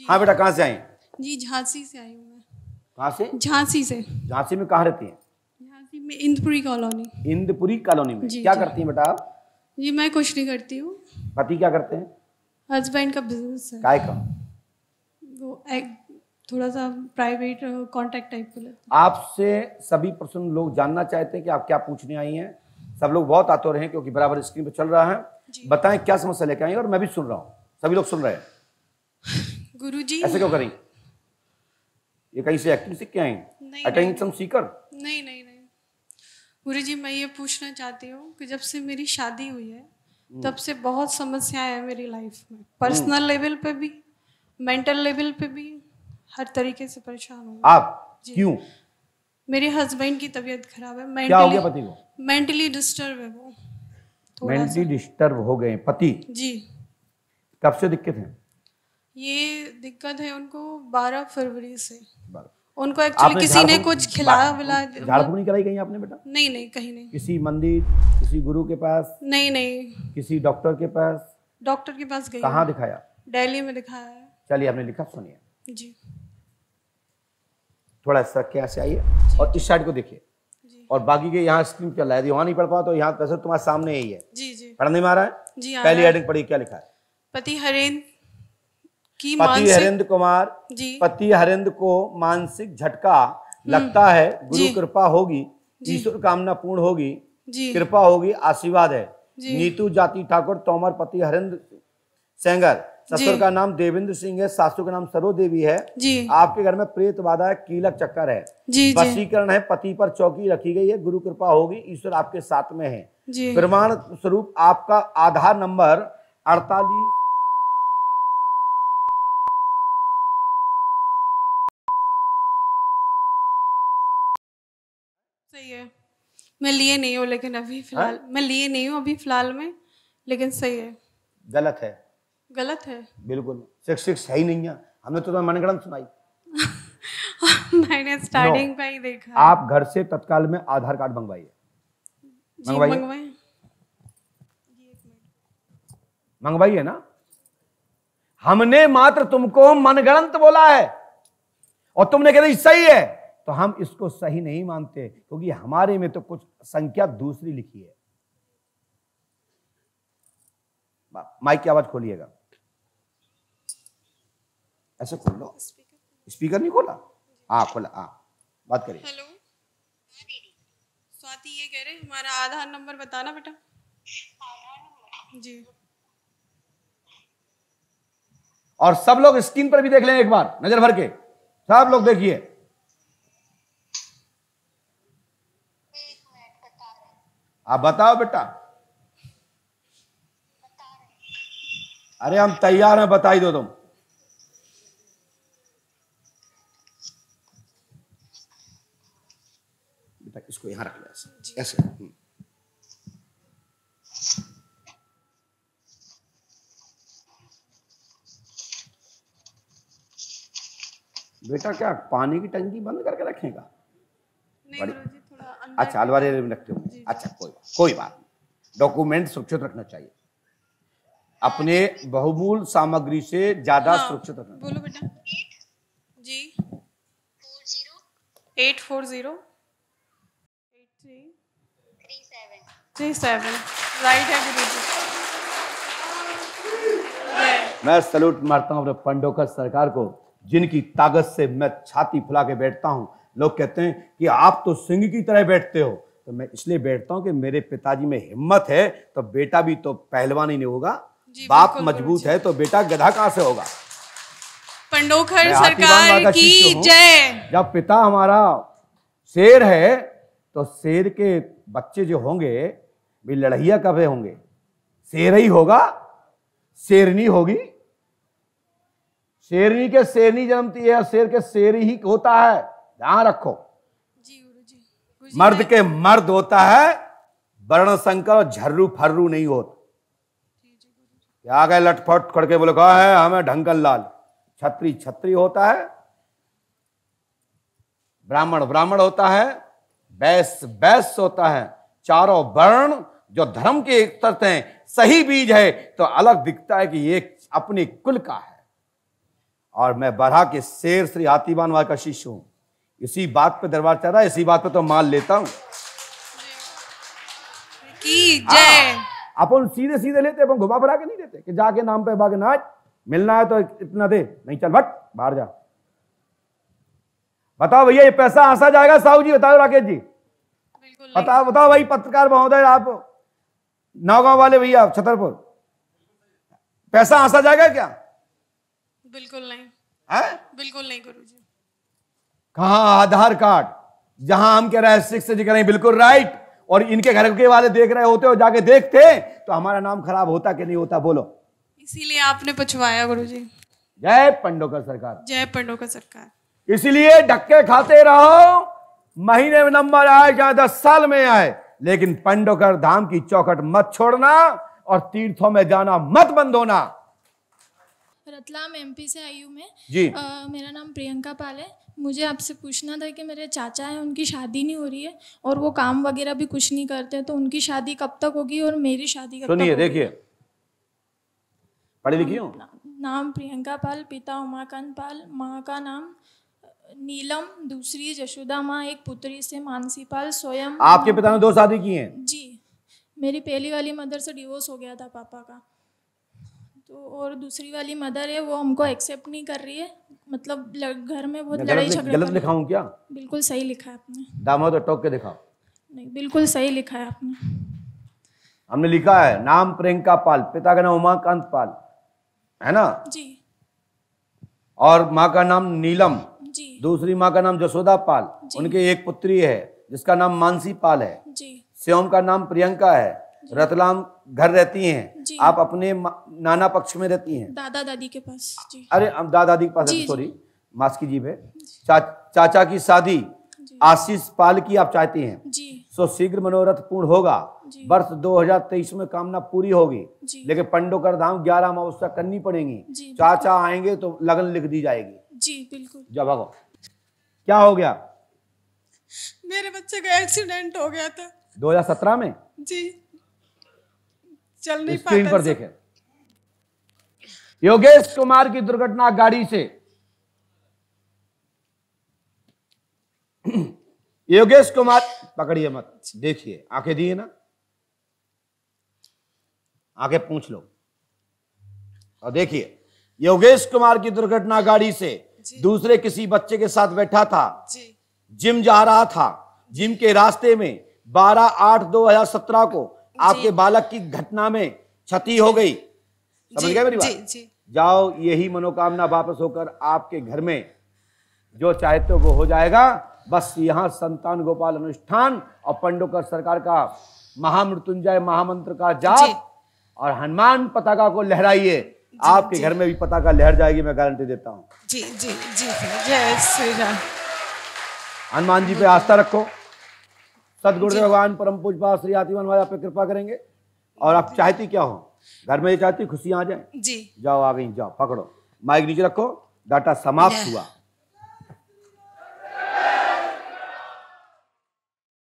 हाँ बेटा, कहाँ से आई? जी झांसी से आई हूँ मैं। कहाँ से? झांसी से। झांसी में कहाँ रहती हैं? झांसी में इंदपुरी कॉलोनी। इंदपुरी कॉलोनी में। जी, क्या जी। करती हैं बेटा आप? जी मैं कुछ नहीं करती हूँ। पति क्या करते हैं? हस्बैंड का बिजनेस है। काय का? वो एक थोड़ा सा प्राइवेट कॉन्ट्रैक्ट टाइप का लेते आपसे सभी प्रश्न लोग जानना चाहते हैं कि आप क्या पूछने आई हैं। सब लोग बहुत आतुर हैं क्योंकि बराबर स्क्रीन पे चल रहा है। बताएं क्या समस्या लेकर आई, और मैं भी सुन रहा हूँ, सभी लोग सुन रहे हैं। हैं। गुरुजी ऐसे क्यों करें? ये कहीं से एक्टिंग सीख के आई? नहीं, अटेंशन सीकर? नहीं नहीं नहीं गुरुजी, मैं ये पूछना चाहती हूँ कि जब से मेरी शादी हुई है तब से बहुत समस्याएं हैं मेरी लाइफ में। पर्सनल लेवल पे भी, मेंटल लेवल पे भी, हर तरीके से परेशान हूँ। आप क्यों? मेरे हस्बैंड की तबीयत खराब है। क्या हो गया पति को? मेंटली डिस्टर्ब है वो थोड़ा मेंटली डिस्टर्ब हो गए पति? जी। कब से दिक्कत है? ये दिक्कत है उनको 12 फरवरी से। बारह। उनको एक्चुअली आपने किसी ने झाड़-फूँक- कुछ खिलाया विलाया। झाड़-फूँक नहीं कराई कहीं आपने बेटा? नहीं नहीं कहीं नहीं। किसी मंदिर, किसी गुरु के पास? नहीं नहीं किसी डॉक्टर के पास? डॉक्टर के पास गई कहाँ हूँ। दिखाया? दिल्ली में दिखाया है। चलिए, आपने लिखा, सुनिए। जी थोड़ा इस तरह के यहाँ से आइए और इस साइड को देखिए, और बाकी के यहाँ स्क्रीन चल रहा है। वहां नहीं पढ़ पाओ तो यहाँ वैसे तुम्हारे सामने यही है। जी जी पढ़ने में आ रहा है? जी आ पहली रहा है। हेडिंग पढ़िए, क्या लिखा है? पति हरेंद्र की पति मानसिक हरेंद्र कुमार, जी पति हरेंद्र को मानसिक झटका लगता है, गुरु जी। कृपा होगी, जी। ईश्वर कामना पूर्ण होगी, जी कृपा होगी, आशीर्वाद है। जी। नीतू जाति ठाकुर, तोमर, पति हरेंद्र सेंगर, ससुर जी। का नाम देवेंद्र सिंह है, सासू का नाम सरो देवी है। जी आपके घर में प्रेत बाधा है, कीलक चक्कर है, जी जी वशीकरण है, पति पर चौकी रखी गई है, गुरु कृपा होगी, ईश्वर आपके साथ में है। जी प्रमाण स्वरूप आपका आधार नंबर 48। सही है। मैं लिए नहीं हूँ लेकिन अभी फिलहाल मैं लिए नहीं हूँ अभी फिलहाल में, लेकिन सही है। गलत है? गलत है। बिल्कुल 66 है ही नहीं है। हमने तो मनगढ़ंत सुनाई। मैंने स्टार्टिंग पे ही देखा है। आप घर से तत्काल में आधार कार्ड मंगवाइए। जी मंगवाए। मंगवाइए ना। हमने मात्र तुमको मनगढ़ंत बोला है और तुमने कहते सही है, तो हम इसको सही नहीं मानते क्योंकि हमारे में तो कुछ संख्या दूसरी लिखी है। माइक की आवाज खोलिएगा। ऐसे खोल लो। स्पीकर नहीं खोला? हाँ खोला। हाँ बात करिए। हेलो स्वाति, ये कह रहे हमारा आधार नंबर बताना बेटा। जी और सब लोग स्क्रीन पर भी देख लें एक बार, नजर भर के सब लोग देखिए। आप बताओ बेटा। अरे हम तैयार हैं, बता ही दो तुम। बेटा इसको यहां रख लो, ऐसे ऐसे। बेटा क्या पानी की टंकी बंद करके रखेगा? नहीं गुरुजी, थोड़ा अंदर। अच्छा अलमारी में रखते हो? अच्छा कोई बात नहीं। डॉक्यूमेंट सुरक्षित रखना चाहिए, अपने बहुमूल्य सामग्री से ज्यादा सुरक्षित रखना। बोलो बेटा। जी 840 8337 राइट है गुरुजी। मैं सैल्यूट मारता हूं अपने पंडोकर सरकार को, जिनकी ताकत से मैं छाती फुला के बैठता हूं। लोग कहते हैं कि आप तो सिंह की तरह बैठते हो, तो मैं इसलिए बैठता हूं कि मेरे पिताजी में हिम्मत है तो बेटा भी तो पहलवान ही नहीं होगा। बाप मजबूत है तो बेटा गधा कहां से होगा? पंडोकर सरकार की जय। जब पिता हमारा शेर है तो शेर के बच्चे जो होंगे भी लड़हिया कब होंगे? शेर ही होगा, शेरनी होगी। शेरनी के शेरनी जन्मती है, शेर के शेर ही होता है, ध्यान रखो। जी गुरुजी। मर्द के मर्द होता है, वर्ण संकर झर्रू फर्रू नहीं होता। क्या गए लटफट करके बोले कहा है हमें ढंकन लाल। छत्री छत्री होता है, ब्राह्मण ब्राह्मण होता है, वैश्य वैश्य होता है। चारों वर्ण जो धर्म के एक तत्व हैं, सही बीज है तो अलग दिखता है कि ये अपने कुल का है। और मैं बरहा के शेर श्री हाथीवान वाला का शिष्य हूं। इसी बात पे दरबार चल रहा है, इसी बात पे तो माल लेता हूं की जय। अपन सीधे सीधे लेते, अपन घुमा फिरा के नहीं देते कि जाके नाम पे भागे नाच, मिलना है तो इतना दे, नहीं चल भट बाहर जा। बताओ भैया ये पैसा आंसा जाएगा? साहू जी बताओ, राकेश जी बताओ बताओ भाई, पत्रकार महोदय आप नौगांव वाले भैया छतरपुर, पैसा आंसा जाएगा क्या? बिल्कुल नहीं है? बिल्कुल नहीं गुरुजी। कहां आधार कार्ड? जहां हम कह रहे हैं 6 से जी करें बिल्कुल राइट, और इनके घर के वाले देख रहे होते हो, जाके देखते तो हमारा नाम खराब होता कि नहीं होता? बोलो। इसीलिए आपने पूछवाया गुरुजी। जय पंडोकर सरकार, जय पंडोकर सरकार। इसलिए धक्के खाते रहो, महीने में नंबर आए चाहे 10 साल में आए, लेकिन पंडोकर धाम की चौखट मत छोड़ना और तीर्थों में जाना मत बंद होना। रतलाम एमपी से आई हूँ मैं जी। मेरा नाम प्रियंका पाल है। मुझे आपसे पूछना था कि मेरे चाचा हैं, उनकी शादी नहीं हो रही है और वो काम वगैरह भी कुछ नहीं करते, तो उनकी शादी कब तक होगी और मेरी शादी कब तक होगी? सुनिए देखिए, पढ़ी लिखी हूँ? नाम प्रियंका पाल, पिता उमाकांत पाल, माँ का नाम नीलम, दूसरी जशोदा माँ, एक पुत्री से मानसी पाल, स्वयं। आपके पिता ने 2 शादी की हैं? जी, मेरी पहली वाली मदर से डिवोर्स हो गया था पापा का, तो और दूसरी वाली मदर है वो हमको एक्सेप्ट नहीं कर रही है, मतलब घर में बहुत लड़ाई झगड़ा। गलत लिखा हूँ क्या? बिल्कुल सही लिखा है आपने। दामाद तो टोक के दिखाओ। नहीं, बिल्कुल सही लिखा है आपने। हमने लिखा है नाम प्रियंका पाल, पिता का नाम उमाकांत पाल, है ना जी। और माँ का नाम नीलम जी। दूसरी माँ का नाम जसोदा पाल, उनके एक पुत्री है जिसका नाम मानसी पाल है जी। श्याम का नाम प्रियंका है, रतलाम घर रहती हैं। आप अपने नाना पक्ष में रहती हैं? दादा दादी के पास। जी। अरे हम दादा दादी के पास, सॉरी मास की जीभ है। चाचा की शादी आशीष पाल की आप चाहती हैं जी। सो शीघ्र मनोरथ पूर्ण होगा, वर्ष 2023 में कामना पूरी होगी, लेकिन पंडोकर धाम 11 अमावस्या करनी पड़ेगी। चाचा आएंगे तो लगन लिख दी जाएगी। जी बिल्कुल। जब भागो। क्या हो गया? मेरे बच्चे का एक्सीडेंट हो गया था 2017 में। जी, चल नहीं पाता। स्क्रीन पर देखें, योगेश कुमार की दुर्घटना गाड़ी से। योगेश कुमार, पकड़िए मत, देखिए आंखें दिए ना, आंखें पूछ लो और देखिए। योगेश कुमार की दुर्घटना गाड़ी से दूसरे किसी बच्चे के साथ बैठा था, जिम जा रहा था। जिम के रास्ते में 12/8/2017 को आपके बालक की घटना में क्षति हो गई। समझ गए मेरी बात? जाओ, यही मनोकामना वापस होकर आपके घर में जो चाहते हो वो हो जाएगा। बस यहाँ संतान गोपाल अनुष्ठान और पंडोकर सरकार का महामृत्युंजय महामंत्र का जाप और हनुमान पताका को लहराइए, आपके घर में भी पताका लहर जाएगी, मैं गारंटी देता हूँ। जी जी जी, जय श्री राम। हनुमान जी पे आस्था रखो, सदगुरुदेव भगवान परम पूज्य श्री हाथीवान महाराज आप पे कृपा करेंगे। और आप चाहती क्या हो? घर में चाहती खुशियां आ जाए? जी। जाओ, आ गई, जाओ, पकड़ो, माइक नीचे रखो, डाटा समाप्त हुआ।